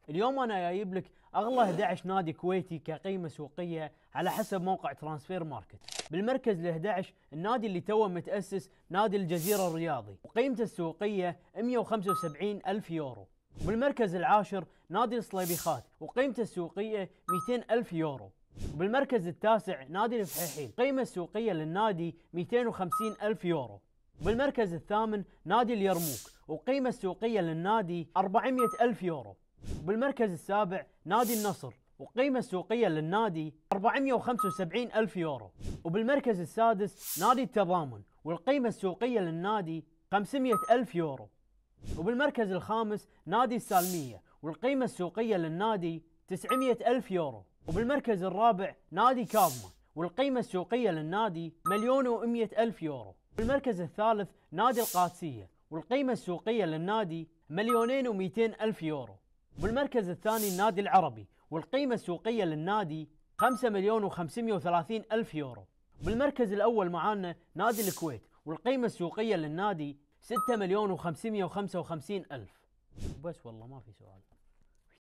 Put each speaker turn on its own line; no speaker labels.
اليوم انا جايب لك اغلى 11 نادي كويتي كقيمه سوقيه على حسب موقع ترانسفير ماركت. بالمركز ال 11 النادي اللي توه متاسس نادي الجزيره الرياضي وقيمته السوقيه 175 الف يورو. وبالمركز العاشر نادي الصليبيخات وقيمته السوقيه 200 الف يورو. وبالمركز التاسع نادي الفحيحين القيمه السوقيه للنادي 250 الف يورو. وبالمركز الثامن نادي اليرموك وقيمه السوقيه للنادي 400 الف يورو. وبالمركز السابع نادي النصر وقيمة السوقية للنادي 475 ألف يورو. وبالمركز السادس نادي التضامن والقيمة السوقية للنادي 500 ألف يورو. وبالمركز الخامس نادي السالمية والقيمة السوقية للنادي 900 ألف يورو. وبالمركز الرابع نادي كاظمة والقيمة السوقية للنادي 1,100,000 ألف يورو. بالمركز الثالث نادي القادسية والقيمة السوقية للنادي 2,200,000 ألف يورو. بالمركز الثاني النادي العربي والقيمة السوقية للنادي 5,530,000 ألف يورو. بالمركز الأول معانا نادي الكويت والقيمة السوقية للنادي 6,555,000. بس والله ما في سؤال.